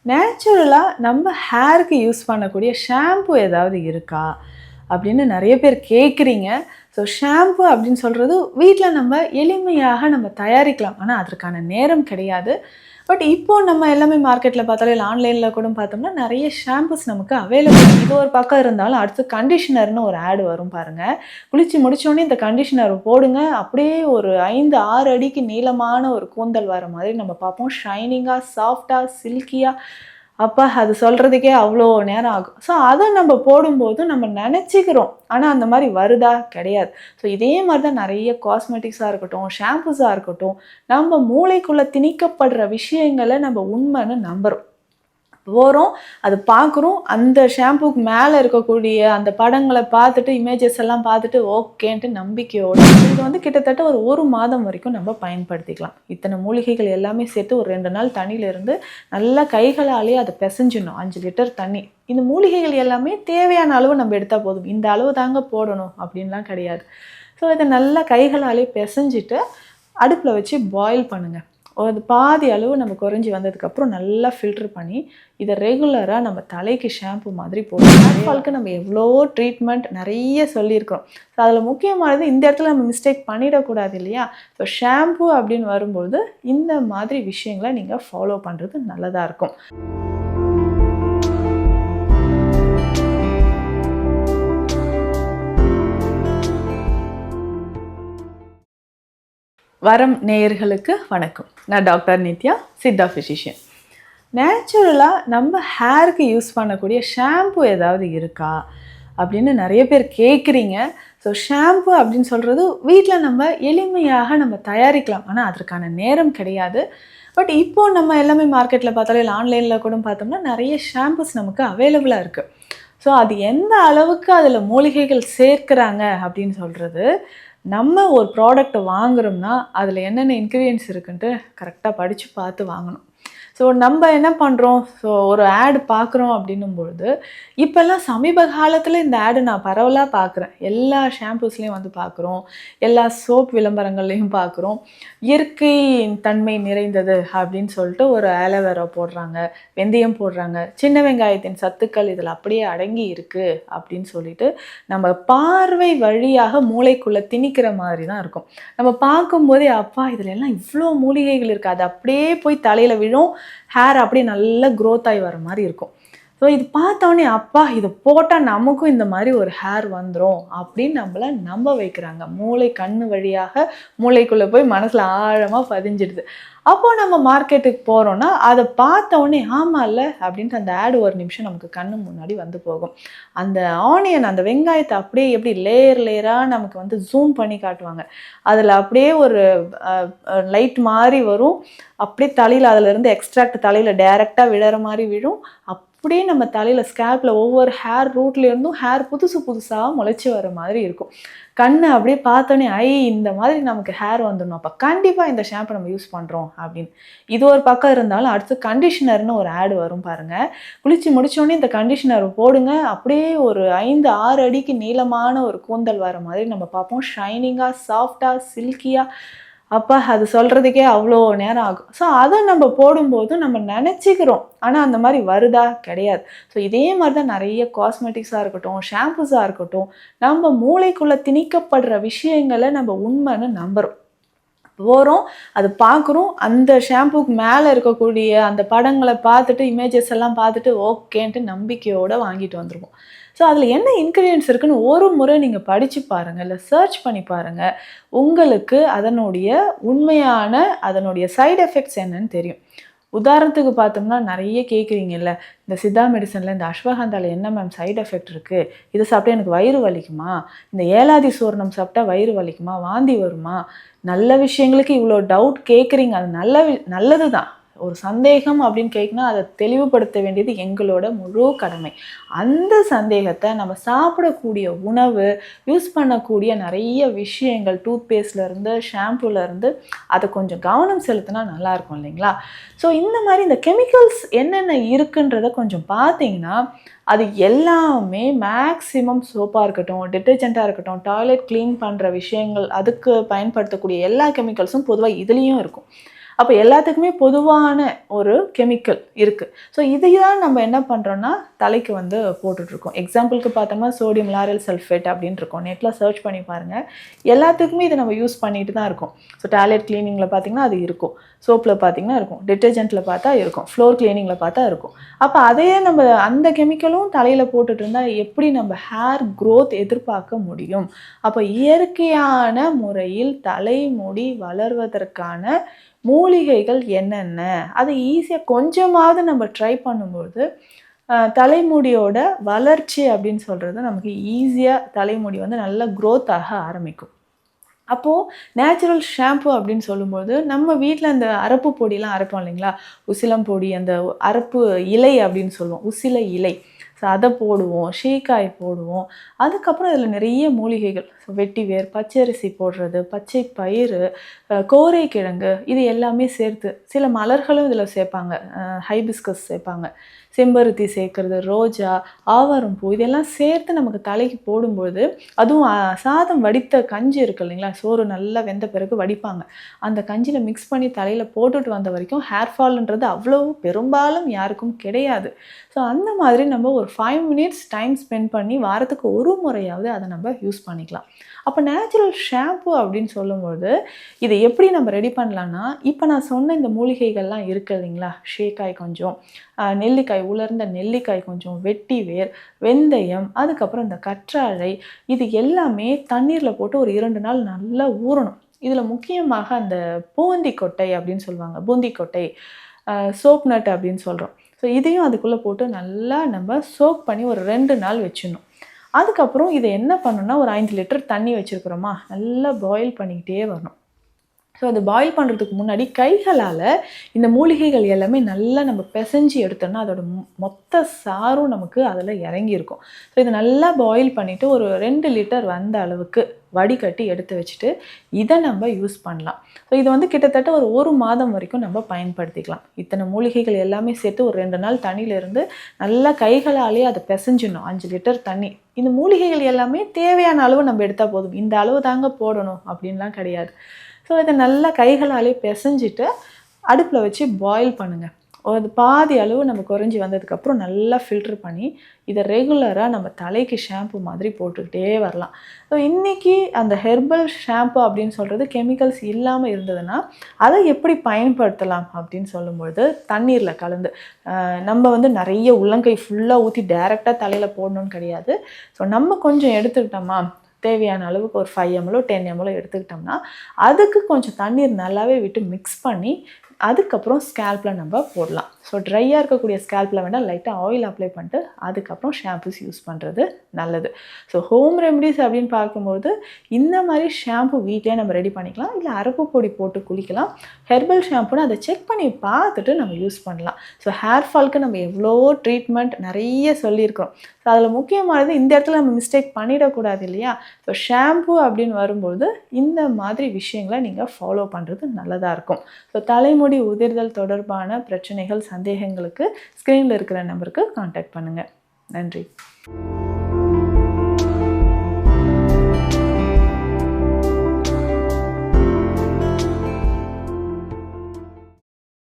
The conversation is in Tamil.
நேச்சுரலாக நம்ம ஹேருக்கு யூஸ் பண்ணக்கூடிய ஷாம்பு ஏதாவது இருக்கா அப்படின்னு நிறைய பேர் கேட்குறீங்க. ஸோ ஷாம்பு அப்படின்னு சொல்கிறது வீட்டில் நம்ம எளிமையாக நம்ம தயாரிக்கலாம், ஆனால் அதற்கான நேரம் கிடையாது. பட் இப்போது நம்ம எல்லாமே மார்க்கெட்டில் பார்த்தாலும் இல்லை ஆன்லைனில் கூட பார்த்தோம்னா நிறைய ஷாம்புஸ் நமக்கு அவைலபிள். இது ஒரு பக்கம் இருந்தாலும் அடுத்து கண்டிஷனர்னு ஒரு ஆடு வரும் பாருங்கள். குளித்து முடித்தோடனே இந்த கண்டிஷனர் போடுங்க, அப்படியே ஒரு 5-6 அடிக்கு நீளமான ஒரு கூந்தல் வர மாதிரி நம்ம பார்ப்போம். ஷைனிங்காக, சாஃப்டாக, சில்கியாக, அப்பா அது சொல்கிறதுக்கே அவ்வளோ நேரம் ஆகும். ஸோ அதை நம்ம போடும்போது நம்ம நினச்சிக்கிறோம், ஆனால் அந்த மாதிரி வருதா? கிடையாது. ஸோ இதே மாதிரி தான் நிறைய காஸ்மெட்டிக்ஸாக இருக்கட்டும், ஷாம்புஸாக இருக்கட்டும், நம்ம மூளைக்குள்ளே திணிக்கப்படுற விஷயங்களை நம்ம உண்மைன்னு நம்புகிறோம். போகிறோம், அது பார்க்குறோம், அந்த ஷாம்புக்கு மேலே இருக்கக்கூடிய அந்த படங்களை பார்த்துட்டு, இமேஜஸ் எல்லாம் பார்த்துட்டு ஓகேன்ட்டு நம்பிக்கையோடு இது கிட்டத்தட்ட ஒரு மாதம் வரைக்கும் நம்ம பயன்படுத்திக்கலாம். இத்தனை மூலிகைகள் எல்லாமே சேர்த்து ஒரு 2 நாள் தண்ணியிலேருந்து நல்லா கைகளாலேயே அதை பிசைஞ்சிடணும். 5 லிட்டர் தண்ணி. இந்த மூலிகைகள் எல்லாமே தேவையான அளவு நம்ம எடுத்தால் போதும். இந்த அளவு தாங்க போடணும் அப்படின்லாம் கிடையாது. ஸோ இதை நல்லா கைகளாலே பிசைஞ்சிட்டு அடுப்பில் வச்சு பாயில் பண்ணுங்கள். அது பாதி அளவு நம்ம குறைஞ்சி வந்ததுக்கப்புறம் நல்லா ஃபில்ட்ரு பண்ணி இதை ரெகுலராக நம்ம தலைக்கு ஷாம்பு மாதிரி போடுறோம். ஹேர் ஃபாலுக்கு நம்ம எவ்வளோ ட்ரீட்மெண்ட் நிறைய சொல்லியிருக்கிறோம். ஸோ அதில் முக்கியமானது இந்த இடத்துல நம்ம மிஸ்டேக் பண்ணிடக்கூடாது இல்லையா? ஸோ ஷாம்பு அப்படின்னு வரும்போது இந்த மாதிரி விஷயங்களை நீங்கள் ஃபாலோ பண்ணுறது நல்லதாக இருக்கும். வரம் நேயர்களுக்கு வணக்கம். நான் டாக்டர் நித்யா, சித்தா ஃபிசிஷியன். நேச்சுரலாக நம்ம ஹேருக்கு யூஸ் பண்ணக்கூடிய ஷாம்பு ஏதாவது இருக்கா அப்படின்னு நிறைய பேர் கேட்குறீங்க. ஸோ ஷாம்பு அப்படின்னு சொல்கிறது வீட்டில் நம்ம எளிமையாக நம்ம தயாரிக்கலாம், ஆனால் அதற்கான நேரம் கிடையாது. பட் இப்போது நம்ம எல்லாமே மார்க்கெட்டில் பார்த்தாலும் இல்லை ஆன்லைனில் கூட பார்த்தோம்னா நிறைய ஷாம்புஸ் நமக்கு அவைலபிளாக இருக்குது. ஸோ அது எந்த அளவுக்கு அதில் மூலிகைகள் சேர்க்குறாங்க அப்படின்னு சொல்கிறது, நம்ம ஒரு ப்ராடக்ட்டை வாங்குகிறோம்னா அதில் என்னென்ன இன்க்ரீடியன்ட்ஸ் இருக்குன்ட்டு கரெக்டாக படித்து பார்த்து வாங்கணும். ஸோ நம்ம என்ன பண்ணுறோம், ஸோ ஒரு ஆடு பார்க்குறோம் அப்படின்னும்பொழுது இப்போல்லாம் சமீப காலத்தில் இந்த ஆடு நான் பரவலாக பார்க்குறேன். எல்லா ஷாம்பூஸ்லேயும் பார்க்குறோம், எல்லா சோப் விளம்பரங்கள்லேயும் பார்க்குறோம். இயற்கை தன்மை நிறைந்தது அப்படின்னு சொல்லிட்டு ஒரு ஆலோவேரா போடுறாங்க, வெந்தயம் போடுறாங்க, சின்ன வெங்காயத்தின் சத்துக்கள் இதில் அப்படியே அடங்கி இருக்குது அப்படின்னு சொல்லிட்டு நம்ம பார்வை வழியாக மூளைக்குள்ளே திணிக்கிற மாதிரி தான் இருக்கும். நம்ம பார்க்கும்போதே அப்பா இதில் எல்லாம் இவ்வளோ மூலிகைகள் இருக்குது, அது அப்படியே போய் தலையில் விழும், ஹேர் அப்படியே நல்லா க்ரோத் ஆகி வர மாதிரி இருக்கும். ஸோ இது பார்த்தோன்னே அப்பா இதை போட்டால் நமக்கும் இந்த மாதிரி ஒரு ஹேர் வந்துடும் அப்படின்னு நம்மளை நம்ப வைக்கிறாங்க. மூளை கண்ணு வழியாக மூளைக்குள்ளே போய் மனசில் ஆழமாக பதிஞ்சிடுது. அப்போது நம்ம மார்க்கெட்டுக்கு போகிறோன்னா அதை பார்த்தோன்னே ஆமாம் இல்லை அப்படின்ட்டு அந்த ஆடு ஒரு நிமிஷம் நமக்கு கண்ணு முன்னாடி வந்து போகும். அந்த ஆனியன், அந்த வெங்காயத்தை அப்படியே எப்படி லேயர் லேயராக நமக்கு ஜூம் பண்ணி காட்டுவாங்க. அதில் அப்படியே ஒரு லைட் மாதிரி வரும், அப்படியே தலையில் அதிலேருந்து எக்ஸ்ட்ராக்ட் தலையில் டைரெக்டாக விழற மாதிரி விழும். அப்படியே நம்ம தலையில் ஸ்கேல்பில் ஒவ்வொரு ஹேர் ரூட்லேருந்தும் ஹேர் புதுசாக முளைச்சி வர மாதிரி இருக்கும். கண்ணை அப்படியே பார்த்தோன்னே இந்த மாதிரி நமக்கு ஹேர் வந்துடணும், அப்போ கண்டிப்பாக இந்த ஷாம்பு நம்ம யூஸ் பண்ணுறோம் அப்படின்னு. இது ஒரு பக்கம் இருந்தாலும் அடுத்து கண்டிஷனர்னு ஒரு ஆடு வரும் பாருங்கள். குளித்து முடித்தோடனே இந்த கண்டிஷனர் போடுங்க, அப்படியே ஒரு 5-6 அடிக்கு நீளமான ஒரு கூந்தல் வர மாதிரி நம்ம பார்ப்போம். ஷைனிங்காக, சாஃப்டாக, சில்கியாக, அப்பா அது சொல்கிறதுக்கே அவ்வளோ நேரம் ஆகும். ஸோ அதை நம்ம போடும்போது நம்ம நினச்சிக்கிறோம், ஆனால் அந்த மாதிரி வருதா? கிடையாது. ஸோ இதே மாதிரி தான் நிறைய காஸ்மெட்டிக்ஸாக இருக்கட்டும், ஷாம்புஸாக இருக்கட்டும், நம்ம மூளைக்குள்ளே திணிக்கப்படுற விஷயங்களை நம்ம உண்மைன்னு நம்புகிறோம். போகிறோம், அது பார்க்குறோம், அந்த ஷாம்புக்கு மேலே இருக்கக்கூடிய அந்த படங்களை பார்த்துட்டு, இமேஜஸ் எல்லாம் பார்த்துட்டு ஓகேன்ட்டு நம்பிக்கையோடு வாங்கிட்டு வந்துடுவோம். ஸோ அதில் என்ன இன்க்ரீடியன்ட்ஸ் இருக்குன்னு ஒரு முறை நீங்கள் படித்து பாருங்கள், இல்லை சர்ச் பண்ணி பாருங்கள். உங்களுக்கு அதனுடைய உண்மையான அதனுடைய சைடு எஃபெக்ட்ஸ் என்னன்னு தெரியும். உதாரணத்துக்கு பார்த்தோம்னா நிறைய கேட்குறீங்கல்ல, இந்த சித்தா மெடிசனில் இந்த அஸ்வகந்தாவில் என்ன மேம் சைடு எஃபெக்ட் இருக்குது, இதை சாப்பிட்டா எனக்கு வயிறு வலிக்குமா, இந்த ஏலாதி சூர்ணம் சாப்பிட்டா வயிறு வலிக்குமா, வாந்தி வருமா? நல்ல விஷயங்களுக்கு இவ்வளோ டவுட் கேட்குறீங்க, அது நல்லது தான். ஒரு சந்தேகம் அப்படின்னு கேட்குனா அதை தெளிவுபடுத்த வேண்டியது எங்களோட முழு கடமை. அந்த சந்தேகத்தை நம்ம சாப்பிடக்கூடிய உணவு, யூஸ் பண்ணக்கூடிய நிறைய விஷயங்கள், டூத்பேஸ்ட்லேருந்து ஷாம்புலேருந்து அதை கொஞ்சம் கவனம் செலுத்தினா நல்லாயிருக்கும் இல்லைங்களா? ஸோ இந்த மாதிரி இந்த கெமிக்கல்ஸ் என்னென்ன இருக்குன்றதை கொஞ்சம் பார்த்தீங்கன்னா அது எல்லாமே மேக்ஸிமம் சோப்பாக இருக்கட்டும், டிட்டர்ஜெண்ட்டாக இருக்கட்டும், டாய்லெட் க்ளீன் பண்ணுற விஷயங்கள், அதுக்கு பயன்படுத்தக்கூடிய எல்லா கெமிக்கல்ஸும் பொதுவாக இதுலேயும் இருக்கும். அப்போ எல்லாத்துக்குமே பொதுவான ஒரு கெமிக்கல் இருக்குது. ஸோ இதைதான் நம்ம என்ன பண்ணுறோன்னா தலைக்கு வந்து போட்டுட்ருக்கோம். எக்ஸாம்பிளுக்கு பார்த்தோம்னா சோடியம் லாரல் சல்ஃபேட் அப்படின்னு இருக்கும். நெட்டில் சர்ச் பண்ணி பாருங்கள். எல்லாத்துக்குமே இதை நம்ம யூஸ் பண்ணிட்டு தான் இருக்கோம். ஸோ டாய்லெட் கிளீனிங்கில் பார்த்திங்கன்னா அது இருக்கும், சோப்பில் பார்த்திங்கன்னா இருக்கும், டிட்டர்ஜென்ட்டில் பார்த்தா இருக்கும், ஃப்ளோர் கிளீனிங்கில் பார்த்தா இருக்கும். அப்போ அதையே நம்ம அந்த கெமிக்கலும் தலையில் போட்டுட்டு இருந்தால் எப்படி நம்ம ஹேர் க்ரோத் எதிர்பார்க்க முடியும்? அப்போ இயற்கையான முறையில் தலைமுடி வளர்வதற்கான மூலிகைகள் என்னென்ன, அதை ஈஸியாக கொஞ்சமாவது நம்ம ட்ரை பண்ணும்போது தலைமுடியோட வளர்ச்சி அப்படின்னு சொல்கிறது நமக்கு ஈஸியாக தலைமுடி வந்து நல்லா க்ரோத் ஆக ஆரம்பிக்கும். அப்போது நேச்சுரல் ஷாம்பு அப்படின்னு சொல்லும்போது நம்ம வீட்டில் அந்த அரப்பு பொடியெலாம் அரைப்போம் இல்லைங்களா, உசிலம் பொடி, அந்த அரப்பு இலை அப்படின்னு சொல்லுவோம், உசில இலை. ஸோ அதை போடுவோம், ஷீக்காய் போடுவோம். அதுக்கப்புறம் இதில் நிறைய மூலிகைகள், வெட்டி வேர், பச்சரிசி போடுறது, பச்சை பயிறு, கோரைக்கிழங்கு, இது எல்லாமே சேர்த்து சில மலர்களும் இதில் சேர்ப்பாங்க. ஹைபிஸ்கஸ் சேர்ப்பாங்க, செம்பருத்தி சேர்க்குறது, ரோஜா, ஆவாரம்பூ, இதெல்லாம் சேர்த்து நமக்கு தலைக்கு போடும்போது, அதுவும் சாதம் வடித்த கஞ்சி இருக்குது இல்லைங்களா, சோறு நல்லா வெந்த பிறகு வடிப்பாங்க, அந்த கஞ்சியில் மிக்ஸ் பண்ணி தலையில் போட்டுட்டு வந்த வரைக்கும் ஹேர் ஃபால்ன்றது அவ்வளோ பெரும்பாலும் யாருக்கும் கிடையாது. ஸோ அந்த மாதிரி நம்ம ஒரு 5 மினிட்ஸ் டைம் ஸ்பெண்ட் பண்ணி வாரத்துக்கு ஒரு முறையாவது அதை நம்ம யூஸ் பண்ணிக்கலாம். அப்போ நேச்சுரல் ஷாம்பு அப்படின்னு சொல்லும்போது இதை எப்படி நம்ம ரெடி பண்ணலான்னா, இப்போ நான் சொன்ன இந்த மூலிகைகள்லாம் இருக்குது இல்லைங்களா, ஷேக்காய் கொஞ்சம், நெல்லிக்காய், உலர்ந்த நெல்லிக்காய் கொஞ்சம், வெட்டி வேர், வெந்தயம், அதுக்கப்புறம் இந்த கற்றாழை, இது எல்லாமே தண்ணீரில் போட்டு ஒரு 2 நாள் நல்லா ஊறணும். இதில் முக்கியமாக அந்த பூந்தி கொட்டை அப்படின்னு சொல்லுவாங்க, பூந்தி கொட்டை, சோப் நட் அப்படின்னு சொல்கிறோம். ஸோ இதையும் அதுக்குள்ளே போட்டு நல்லா நம்ம சோக் பண்ணி ஒரு 2 நாள் வச்சிடணும். அதுக்கப்புறம் இதை என்ன பண்ணணும்னா, ஒரு 5 லிட்டர் தண்ணி வச்சுருக்குறோமா, நல்லா பாயில் பண்ணிக்கிட்டே வரணும். ஸோ அது பாயில் பண்ணுறதுக்கு முன்னாடி கைகளால் இந்த மூலிகைகள் எல்லாமே நல்லா நம்ம பிசைஞ்சு எடுத்தோம்னா அதோட மொத்த சாரும் நமக்கு அதில் இறங்கியிருக்கும். ஸோ இதை நல்லா பாயில் பண்ணிவிட்டு ஒரு 2 லிட்டர் வந்த அளவுக்கு வடிகட்டி எடுத்து வச்சுட்டு இதை நம்ம யூஸ் பண்ணலாம். ஸோ இது வந்து கிட்டத்தட்ட ஒரு மாதம் வரைக்கும் நம்ம பயன்படுத்திக்கலாம். இத்தனை மூலிகைகள் எல்லாமே சேர்த்து ஒரு 2 நாள் தண்ணியிலேருந்து நல்லா கைகளாலே அதை பிசைஞ்சிடணும். 5 லிட்டர் தண்ணி. இந்த மூலிகைகள் எல்லாமே தேவையான அளவு நம்ம எடுத்தால் போதும், இந்த அளவு தாங்க போடணும் அப்படின்லாம் கிடையாது. ஸோ இதை நல்லா கைகளாலே பிசைஞ்சிட்டு அடுப்பில் வச்சு பாயில் பண்ணுங்கள். அது பாதி அளவு நம்ம குறைஞ்சி வந்ததுக்கப்புறம் நல்லா ஃபில்ட்ரு பண்ணி இதை ரெகுலராக நம்ம தலைக்கு ஷாம்பு மாதிரி போட்டுக்கிட்டே வரலாம். ஸோ இன்றைக்கி அந்த ஹெர்பல் ஷாம்பு அப்படின்னு சொல்கிறது கெமிக்கல்ஸ் இல்லாமல் இருந்ததுன்னா அதை எப்படி பயன்படுத்தலாம் அப்படின்னு சொல்லும்பொழுது, தண்ணீரில் கலந்து நம்ம வந்து நிறைய உள்ளங்கை ஃபுல்லாக ஊற்றி டைரெக்டாக தலையில் போடணுன்னு கிடையாது. ஸோ நம்ம கொஞ்சம் எடுத்துக்கிட்டோமா, தேவையான அளவுக்கு ஒரு 5 ml 10 ml எடுத்துக்கிட்டோம்னா அதுக்கு கொஞ்சம் தண்ணீர் நல்லாவே விட்டு மிக்ஸ் பண்ணி அதுக்கப்புறம் ஸ்கேல்பில் நம்ம போடலாம். ஸோ ட்ரையாக இருக்கக்கூடிய ஸ்கேல்பில் வேணால் லைட்டாக ஆயில் அப்ளை பண்ணிட்டு அதுக்கப்புறம் ஷாம்பூஸ் யூஸ் பண்ணுறது நல்லது. ஸோ ஹோம் ரெமடிஸ் அப்படின்னு பார்க்கும்போது இந்த மாதிரி ஷாம்பு வீட்டிலே நம்ம ரெடி பண்ணிக்கலாம், இல்லை அரப்பு பொடி போட்டு குளிக்கலாம். ஹெர்பல் ஷாம்புன்னு அதை செக் பண்ணி பார்த்துட்டு நம்ம யூஸ் பண்ணலாம். ஸோ ஹேர் ஃபால்க்கு நம்ம எவ்வளோ ட்ரீட்மெண்ட் நிறைய சொல்லியிருக்கிறோம். ஸோ அதில் முக்கியமானது இந்த இடத்துல நம்ம மிஸ்டேக் பண்ணிடக்கூடாது இல்லையா. ஸோ ஷாம்பு அப்படின்னு வரும்போது இந்த மாதிரி விஷயங்களை நீங்கள் ஃபாலோ பண்ணுறது நல்லதாக இருக்கும். ஸோ தலைமுடி உதிர்தல் தொடர்பான பிரச்சனைகள், சந்தேகங்களுக்கு ஸ்க்ரீனில் இருக்கிற நம்பருக்கு கான்டாக்ட் பண்ணுங்கள். நன்றி.